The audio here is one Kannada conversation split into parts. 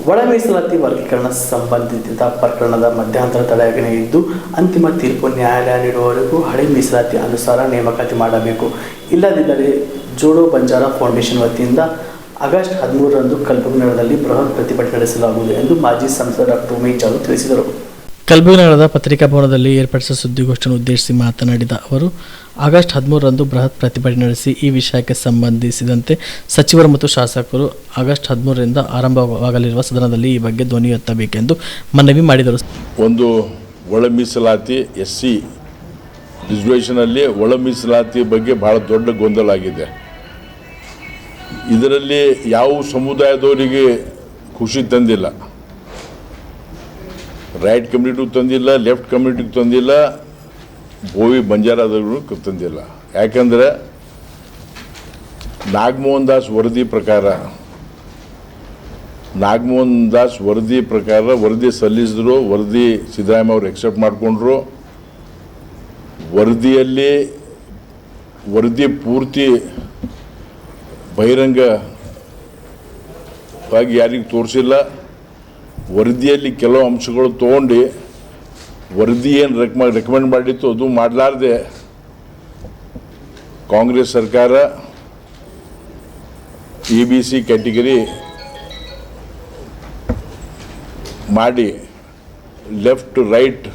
ಒಳ ಮೀಸಲಾತಿ ವರ್ಗೀಕರಣ ಸಂಬಂಧಿತ ಪ್ರಕರಣದ ಮಧ್ಯಂತರ ತಡೆಯಾಜ್ಞೆ ಇದ್ದು ಅಂತಿಮ ತೀರ್ಪು ನ್ಯಾಯಾಲಯ ನೀಡುವವರೆಗೂ ಹಳೆ ಮೀಸಲಾತಿ ಅನುಸಾರ ನೇಮಕಾತಿ ಮಾಡಬೇಕು. ಇಲ್ಲದಿದ್ದರೆ ಜೋಡೋ ಬಂಜಾರ ಫೌಂಡೇಶನ್ ವತಿಯಿಂದ ಆಗಸ್ಟ್ 13ರಂದು ಕಲಬುರಗಿ ನಗರದಲ್ಲಿ ಬೃಹತ್ ಪ್ರತಿಭಟನೆ ನಡೆಸಲಾಗುವುದು ಎಂದು ಮಾಜಿ ಸಂಸದ ಡಾಕ್ಟರ್ ಉಮೇಶ್ ಜಾಧವ್ ತಿಳಿಸಿದರು. ಕಲಬುರಗಿ ನಗರದ ಪತ್ರಿಕಾ ಭವನದಲ್ಲಿ ಏರ್ಪಡಿಸಿದ ಸುದ್ದಿಗೋಷ್ಠಿಯನ್ನು ಉದ್ದೇಶಿಸಿ ಮಾತನಾಡಿದ ಅವರು, ಆಗಸ್ಟ್ 13ರಂದು ಬೃಹತ್ ಪ್ರತಿಭಟನೆ ನಡೆಸಿ ಈ ವಿಷಯಕ್ಕೆ ಸಂಬಂಧಿಸಿದಂತೆ ಸಚಿವರು ಮತ್ತು ಶಾಸಕರು ಆಗಸ್ಟ್ 13ರಿಂದ ಆರಂಭವಾಗಲಿರುವ ಸದನದಲ್ಲಿ ಈ ಬಗ್ಗೆ ಧ್ವನಿ ಎತ್ತಬೇಕೆಂದು ಮನವಿ ಮಾಡಿದರು. ಒಂದು ಒಳ ಮೀಸಲಾತಿ SC ರಿಸರ್ವೇಷನಲ್ಲಿ ಒಳ ಮೀಸಲಾತಿ ಬಗ್ಗೆ ಬಹಳ ದೊಡ್ಡ ಗೊಂದಲ ಆಗಿದೆ. ಇದರಲ್ಲಿ ಯಾವ ಸಮುದಾಯದವರಿಗೆ ಖುಷಿ ತಂದಿಲ್ಲ. ರೈಟ್ ಕಮ್ಯುನಿಟಿಗೆ ತಂದಿಲ್ಲ, ಲೆಫ್ಟ್ ಕಮ್ಯುನಿಟಿಗೆ ತಂದಿಲ್ಲ, ಬೋವಿ ಬಂಜಾರಾದವ್ರಿಗೂ ತಂದಿಲ್ಲ. ಯಾಕಂದರೆ ನಾಗಮೋಹನ್ ದಾಸ್ ವರದಿ ಪ್ರಕಾರ ವರದಿ ಸಲ್ಲಿಸಿದ್ರು. ವರದಿ ಸಿದ್ದರಾಮಯ್ಯ ಅವರು ಎಕ್ಸೆಪ್ಟ್ ಮಾಡಿಕೊಂಡ್ರು. ವರದಿ ಪೂರ್ತಿ ಬಹಿರಂಗವಾಗಿ ಯಾರಿಗೂ ತೋರಿಸಿಲ್ಲ. ವರದಿಯಲ್ಲಿ ಕೆಲವು ಅಂಶಗಳು ತೊಗೊಂಡು ವರದಿ ಏನು ರೆಕಮೆಂಡ್ ಮಾಡಿತ್ತು ಅದು ಮಾಡಲಾರ್ದೆ ಕಾಂಗ್ರೆಸ್ ಸರ್ಕಾರ EBC ಕ್ಯಾಟಗರಿ ಮಾಡಿ ಲೆಫ್ಟ್ ರೈಟ್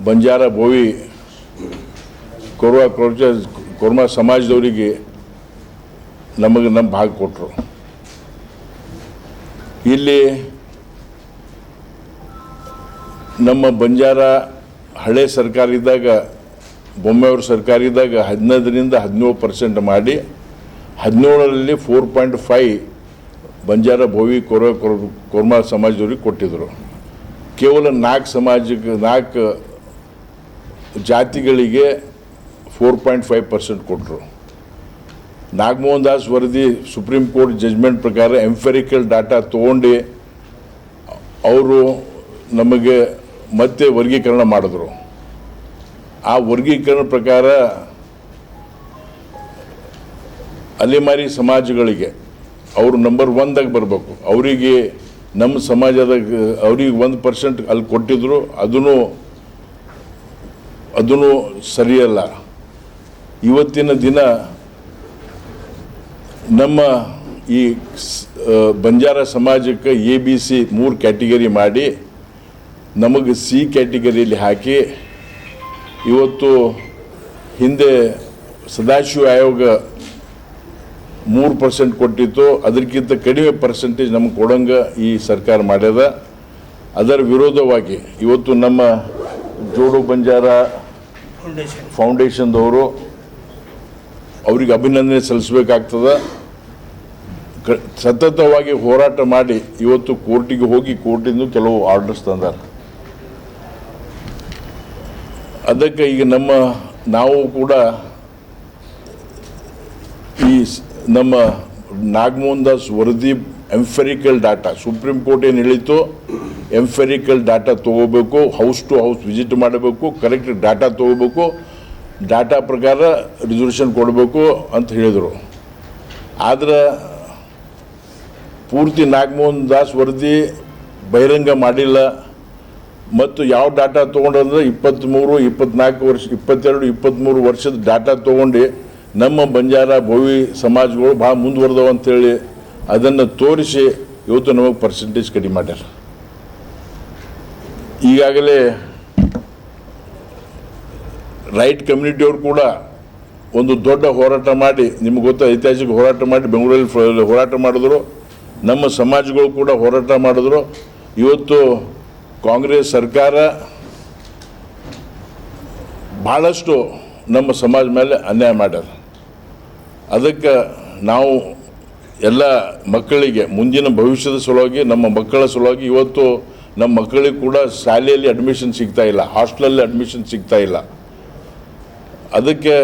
ಬಂಜಾರ ಬೋವಿ ಕೋರ್ಮಾ ಸಮಾಜದವರಿಗೆ ನಮ್ಮ ಭಾಗ ಕೊಟ್ಟರು. ಇಲ್ಲಿ ನಮ್ಮ ಬಂಜಾರ ಹಳೆ ಸರ್ಕಾರ ಇದ್ದಾಗ, ಬೊಮ್ಮೆಯವ್ರ ಸರ್ಕಾರ ಇದ್ದಾಗ 15ರಿಂದ 17% ಮಾಡಿ 17ರಲ್ಲಿ 4.5 ಬಂಜಾರ ಬೋವಿ ಕೋರ್ಮಾ ಸಮಾಜದವ್ರಿಗೆ ಕೊಟ್ಟಿದ್ದರು. ಕೇವಲ 4 ಜಾತಿಗಳಿಗೆ 4.5% ಕೊಟ್ಟರು. ನಾಗಮೋಹನ್ ದಾಸ್ ವರದಿ ಸುಪ್ರೀಂ ಕೋರ್ಟ್ ಜಜ್ಮೆಂಟ್ ಪ್ರಕಾರ ಎಂಫೆರಿಕಲ್ ಡಾಟಾ ತೊಗೊಂಡು ಅವರು ನಮಗೆ ಮತ್ತೆ ವರ್ಗೀಕರಣ ಮಾಡಿದ್ರು. ಆ ವರ್ಗೀಕರಣ ಪ್ರಕಾರ ಅಲೆಮಾರಿ ಸಮಾಜಗಳಿಗೆ ಅವರು ನಂಬರ್ 1ದಾಗ ಬರಬೇಕು. ಅವರಿಗೆ ನಮ್ಮ ಸಮಾಜದಾಗ ಅವ್ರಿಗೆ 1% ಅಲ್ಲಿ ಕೊಟ್ಟಿದ್ರು. ಅದೂ ಸರಿಯಲ್ಲ. ಇವತ್ತಿನ ದಿನ ನಮ್ಮ ಈ ಬಂಜಾರ ಸಮಾಜಕ್ಕೆ ABC 3 ಕ್ಯಾಟಗರಿ ಮಾಡಿ ನಮಗೆ C ಕ್ಯಾಟಗರಿಯಲ್ಲಿ ಹಾಕಿ, ಇವತ್ತು ಹಿಂದೆ ಸದಾಶಿವ ಆಯೋಗ 3% ಕೊಟ್ಟಿತ್ತು. ಅದಕ್ಕಿಂತ ಕಡಿಮೆ ಪರ್ಸೆಂಟೇಜ್ ನಮಗೆ ಕೊಡಂಗೆ ಈ ಸರ್ಕಾರ ಮಾಡ್ಯದ. ಅದರ ವಿರೋಧವಾಗಿ ಇವತ್ತು ನಮ್ಮ ಜೋಡೋ ಬಂಜಾರ ಫೌಂಡೇಶನ್ದವರು ಅವ್ರಿಗೆ ಅಭಿನಂದನೆ ಸಲ್ಲಿಸಬೇಕಾಗ್ತದೆ. ಸತತವಾಗಿ ಹೋರಾಟ ಮಾಡಿ ಇವತ್ತು ಕೋರ್ಟಿಗೆ ಹೋಗಿ ಕೋರ್ಟಿಂದ ಕೆಲವು ಆರ್ಡರ್ಸ್ ತಂದಾರ. ಅದಕ್ಕೆ ಈಗ ನಾವು ಕೂಡ ಈ ನಮ್ಮ ನಾಗಮೋಹನ್ ದಾಸ್ ವರದಿ ಎಂಫೆರಿಕಲ್ ಡಾಟಾ ಸುಪ್ರೀಂ ಕೋರ್ಟ್ ಏನು ಹೇಳಿತ್ತು, ಎಂಫೆರಿಕಲ್ ಡಾಟಾ ತೊಗೋಬೇಕು, ಹೌಸ್ ಟು ಹೌಸ್ ವಿಸಿಟ್ ಮಾಡಬೇಕು, ಕರೆಕ್ಟ್ ಡಾಟಾ ತೊಗೋಬೇಕು, ಡಾಟಾ ಪ್ರಕಾರ ರಿಸರ್ವೇಷನ್ ಕೊಡಬೇಕು ಅಂತ ಹೇಳಿದರು. ಆದರೆ ಪೂರ್ತಿ ನಾಗಮೋಹನ್ ದಾಸ್ ವರದಿ ಬಹಿರಂಗ ಮಾಡಿಲ್ಲ. ಮತ್ತು ಯಾವ ಡಾಟಾ ತೊಗೊಂಡ್ರೆ 23, 24 ವರ್ಷ, 22, 23 ವರ್ಷದ ಡಾಟಾ ತೊಗೊಂಡು ನಮ್ಮ ಬಂಜಾರ ಬೋವಿ ಸಮಾಜಗಳು ಭಾಳ ಮುಂದುವರೆದವು ಅಂಥೇಳಿ ಅದನ್ನು ತೋರಿಸಿ ಇವತ್ತು ನಮಗೆ ಪರ್ಸೆಂಟೇಜ್ ಕಡಿಮೆ ಮಾಡ್ಯಾರ. ಈಗಾಗಲೇ ರೈಟ್ ಕಮ್ಯುನಿಟಿಯವರು ಕೂಡ ಒಂದು ದೊಡ್ಡ ಹೋರಾಟ ಮಾಡಿ, ನಿಮ್ಗೆ ಗೊತ್ತಾ, ಐತಿಹಾಸಿಕ ಹೋರಾಟ ಮಾಡಿ ಬೆಂಗಳೂರಲ್ಲಿ ಹೋರಾಟ ಮಾಡಿದ್ರು. ನಮ್ಮ ಸಮಾಜಗಳು ಕೂಡ ಹೋರಾಟ ಮಾಡಿದ್ರು. ಇವತ್ತು ಕಾಂಗ್ರೆಸ್ ಸರ್ಕಾರ ಭಾಳಷ್ಟು ನಮ್ಮ ಸಮಾಜ ಮೇಲೆ ಅನ್ಯಾಯ ಮಾಡ್ಯಾರ. ಅದಕ್ಕೆ ನಾವು ಎಲ್ಲ ಮಕ್ಕಳಿಗೆ ಮುಂದಿನ ಭವಿಷ್ಯದ ಸಲುವಾಗಿ, ನಮ್ಮ ಮಕ್ಕಳ ಸಲುವಾಗಿ ಇವತ್ತು ನಮ್ಮ ಮಕ್ಕಳಿಗೆ ಕೂಡ ಶಾಲೆಯಲ್ಲಿ ಅಡ್ಮಿಷನ್ ಸಿಗ್ತಾ ಇಲ್ಲ, ಹಾಸ್ಟೆಲಲ್ಲಿ ಅಡ್ಮಿಷನ್ ಸಿಗ್ತಾ ಇಲ್ಲ. ಅದಕ್ಕೆ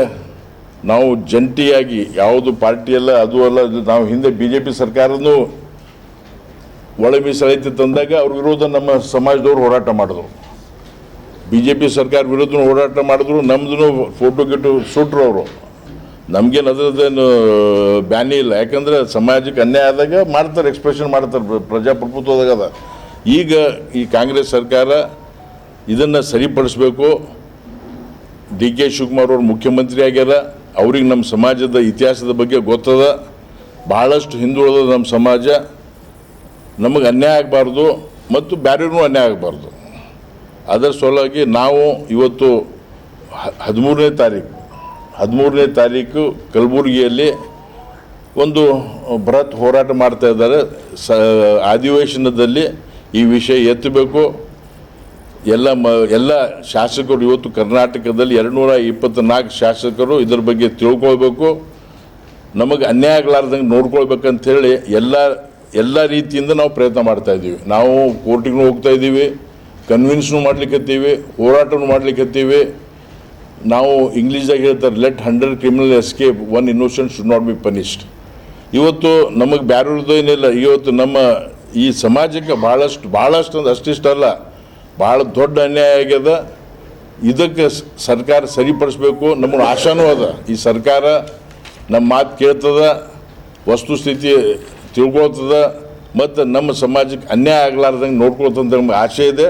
ನಾವು ಜಂಟಿಯಾಗಿ ಯಾವುದು ಪಾರ್ಟಿಯಲ್ಲ ಅದು ಅಲ್ಲ, ನಾವು ಹಿಂದೆ BJP ಸರ್ಕಾರನೂ ಒಳ ಮೀಸಲಾತಿ ತಂದಾಗ ಅವ್ರ ವಿರೋಧ ನಮ್ಮ ಸಮಾಜದವ್ರು ಹೋರಾಟ ಮಾಡಿದ್ರು. BJP ಸರ್ಕಾರ ವಿರುದ್ಧ ಹೋರಾಟ ಮಾಡಿದ್ರು. ನಮ್ಮದು ಫೋಟೋ ಗಿಟ್ಟು ಸುಟ್ರು ಅವರು. ನಮಗೇನು ಅದರದ್ದೇನು ಬ್ಯಾನಿ ಇಲ್ಲ. ಯಾಕಂದರೆ ಸಮಾಜಕ್ಕೆ ಅನ್ಯಾಯ ಆದಾಗ ಮಾಡ್ತಾರೆ, ಎಕ್ಸ್ಪ್ರೆಷನ್ ಮಾಡ್ತಾರೆ, ಪ್ರಜಾಪ್ರಭುತ್ವದಾಗ ಅದ. ಈಗ ಈ ಕಾಂಗ್ರೆಸ್ ಸರ್ಕಾರ ಇದನ್ನು ಸರಿಪಡಿಸ್ಬೇಕು. ಡಿ ಕೆ ಶಿವಕುಮಾರ್ ಅವರು ಮುಖ್ಯಮಂತ್ರಿ ಆಗ್ಯಾರ, ಅವ್ರಿಗೆ ನಮ್ಮ ಸಮಾಜದ ಇತಿಹಾಸದ ಬಗ್ಗೆ ಗೊತ್ತದ. ಭಾಳಷ್ಟು ಹಿಂದುಳಿದ ನಮ್ಮ ಸಮಾಜ, ನಮಗೆ ಅನ್ಯಾಯ ಆಗಬಾರ್ದು ಮತ್ತು ಬೇರೆಯೂ ಅನ್ಯಾಯ ಆಗಬಾರ್ದು. ಅದರ ಸಲುವಾಗಿ ನಾವು ಇವತ್ತು 13ನೇ ತಾರೀಕು ಕಲಬುರಗಿಯಲ್ಲಿ ಒಂದು ಬೃಹತ್ ಹೋರಾಟ ಮಾಡ್ತಾ ಇದ್ದಾರೆ. ಅಧಿವೇಶನದಲ್ಲಿ ಈ ವಿಷಯ ಎತ್ತಬೇಕು. ಎಲ್ಲ ಶಾಸಕರು ಇವತ್ತು ಕರ್ನಾಟಕದಲ್ಲಿ 224 ಶಾಸಕರು ಇದರ ಬಗ್ಗೆ ತಿಳ್ಕೊಳ್ಬೇಕು. ನಮಗೆ ಅನ್ಯಾಯ ಆಗಲಾರ್ದಂಗೆ ನೋಡ್ಕೊಳ್ಬೇಕಂಥೇಳಿ ಎಲ್ಲ ರೀತಿಯಿಂದ ನಾವು ಪ್ರಯತ್ನ ಮಾಡ್ತಾಯಿದ್ದೀವಿ. ನಾವು ಕೋರ್ಟಿಗೂ ಹೋಗ್ತಾ ಇದ್ದೀವಿ, ಕನ್ವಿನ್ಸ್ನೂ ಮಾಡ್ಲಿಕ್ಕತ್ತೀವಿ, ಹೋರಾಟನೂ ಮಾಡ್ಲಿಕ್ಕತ್ತೀವಿ. ನಾವು ಇಂಗ್ಲೀಷ್ದಾಗ ಹೇಳ್ತಾರೆ, let 100 criminal escape, 1 innocent should not be punished. ಇವತ್ತು ನಮಗೆ ಬ್ಯಾರೇನಿಲ್ಲ. ಇವತ್ತು ನಮ್ಮ ಈ ಸಮಾಜಕ್ಕೆ ಭಾಳಷ್ಟು ಅಂದ್ರೆ ಅಷ್ಟಿಷ್ಟಲ್ಲ, ಭಾಳ ದೊಡ್ಡ ಅನ್ಯಾಯ ಆಗ್ಯದ. ಇದಕ್ಕೆ ಸರ್ಕಾರ ಸರಿಪಡಿಸ್ಬೇಕು. ನಮಗೆ ಆಶಾನೂ ಅದ, ಈ ಸರ್ಕಾರ ನಮ್ಮ ಮಾತು ಕೇಳ್ತದ, ವಸ್ತುಸ್ಥಿತಿ ತಿಳ್ಕೊಳ್ತದ ಮತ್ತು ನಮ್ಮ ಸಮಾಜಕ್ಕೆ ಅನ್ಯಾಯ ಆಗಲಾರ್ದಂಗೆ ನೋಡ್ಕೊಳ್ತಂತ ನಮ್ಗೆ ಆಶೆ ಇದೆ.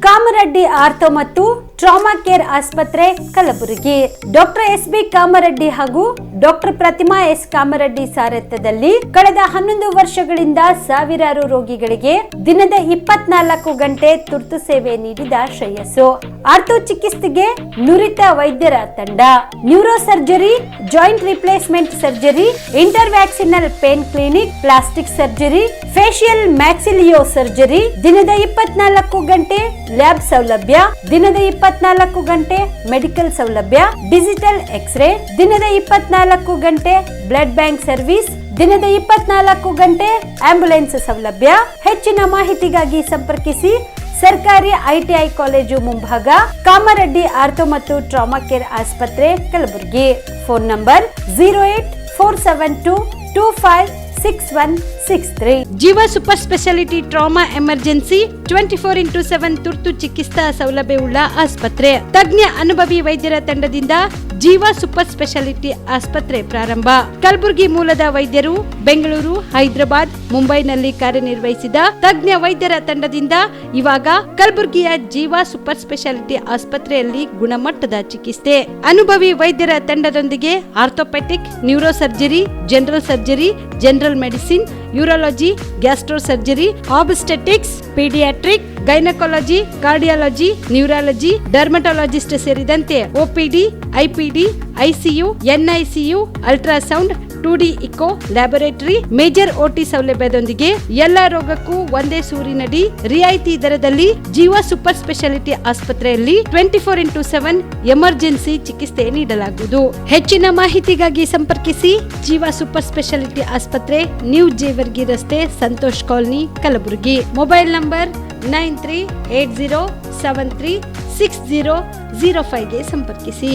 ಕಾಮರೆಡ್ಡಿ ಆರ್ಥೋ ಮತ್ತು ಟ್ರಾಮಾ ಕೇರ್ ಆಸ್ಪತ್ರೆ ಕಲಬುರಗಿ. Doctor S B. ಕಾಮರೆಡ್ಡಿ ಹಾಗೂ ಡಾಕ್ಟರ್ ಪ್ರತಿಮಾ ಎಸ್. ಕಾಮರೆಡ್ಡಿ ಸಾರಥ್ಯದಲ್ಲಿ ಕಳೆದ 11 ವರ್ಷಗಳಿಂದ ಸಾವಿರಾರು ರೋಗಿಗಳಿಗೆ ದಿನದ 24 ಗಂಟೆ ತುರ್ತು ಸೇವೆ ನೀಡಿದ ಶ್ರೇಯಸ್ಸು. ಆರ್ಥೋ ಚಿಕಿತ್ಸೆಗೆ ನುರಿತ ವೈದ್ಯರ ತಂಡ, neuro surgery, joint replacement surgery, interventional pain clinic, plastic surgery, facial maxillo surgery, ದಿನದ 24 ಗಂಟೆ ಲ್ಯಾಬ್ ಸೌಲಭ್ಯ, ದಿನದ 24 ಗಂಟೆ ಮೆಡಿಕಲ್ ಸೌಲಭ್ಯ, ಡಿಜಿಟಲ್ ಎಕ್ಸ್ರೇ, ದಿನದ 24 ಗಂಟೆ ಬ್ಲಡ್ ಬ್ಯಾಂಕ್ ಸರ್ವಿಸ್, ದಿನದ 24 ಗಂಟೆ ಆಂಬ್ಯುಲೆನ್ಸ್ ಸೌಲಭ್ಯ. ಹೆಚ್ಚಿನ ಮಾಹಿತಿಗಾಗಿ ಸಂಪರ್ಕಿಸಿ ಸರ್ಕಾರಿ ITI ಕಾಲೇಜು ಮುಂಭಾಗ, ಕಾಮರೆಡ್ಡಿ ಆರ್ಥೋ ಮತ್ತು ಟ್ರಾಮಾ ಕೇರ್ ಆಸ್ಪತ್ರೆ ಕಲಬುರಗಿ. Phone number 08472256163. ಜೀವ super speciality trauma emergency 24x7 ತುರ್ತು ಚಿಕಿತ್ಸಾ ಸೌಲಭ್ಯವುಳ್ಳ ಆಸ್ಪತ್ರೆ. ತಜ್ಞ ಅನುಭವಿ ವೈದ್ಯರ ತಂಡದಿಂದ ಜೀವ ಸೂಪರ್ ಸ್ಪೆಷಾಲಿಟಿ ಆಸ್ಪತ್ರೆ ಪ್ರಾರಂಭ. ಕಲಬುರಗಿ ಮೂಲದ ವೈದ್ಯರು ಬೆಂಗಳೂರು, ಹೈದರಾಬಾದ್, ಮುಂಬೈನಲ್ಲಿ ಕಾರ್ಯನಿರ್ವಹಿಸಿದ ತಜ್ಞ ವೈದ್ಯರ ತಂಡದಿಂದ ಇವಾಗ ಕಲಬುರಗಿಯ ಜೀವ ಸೂಪರ್ ಸ್ಪೆಷಾಲಿಟಿ ಆಸ್ಪತ್ರೆಯಲ್ಲಿ ಗುಣಮಟ್ಟದ ಚಿಕಿತ್ಸೆ. ಅನುಭವಿ ವೈದ್ಯರ ತಂಡದೊಂದಿಗೆ orthopaedic, neuro surgery, general surgery, general medicine, urology, gastro surgery, obstetrics, paediatric, gynaecology, cardiology, neurology, dermatologist ಸೇರಿದಂತೆ OPD, IPD, ICU, NICU, ultrasound, 2D echo, laboratory, major OT ಸೌಲಭ್ಯದೊಂದಿಗೆ ಎಲ್ಲ ರೋಗಕ್ಕೂ ಒಂದೇ ಸೂರಿನಡಿ ರಿಯಾಯಿತಿ ದರದಲ್ಲಿ ಜೀವ ಸೂಪರ್ ಸ್ಪೆಷಾಲಿಟಿ ಆಸ್ಪತ್ರೆಯಲ್ಲಿ 24x7 ಎಮರ್ಜೆನ್ಸಿ ಚಿಕಿತ್ಸೆ ನೀಡಲಾಗುವುದು. ಹೆಚ್ಚಿನ ಮಾಹಿತಿಗಾಗಿ ಸಂಪರ್ಕಿಸಿ ಜೀವ ಸೂಪರ್ ಸ್ಪೆಷಾಲಿಟಿ ಆಸ್ಪತ್ರೆ, ನ್ಯೂ ಜೇವರ್ಗಿ ರಸ್ತೆ, Santosh colony, Kalaburagi. Mobile number 9380736005 ಗೆ ಸಂಪರ್ಕಿಸಿ.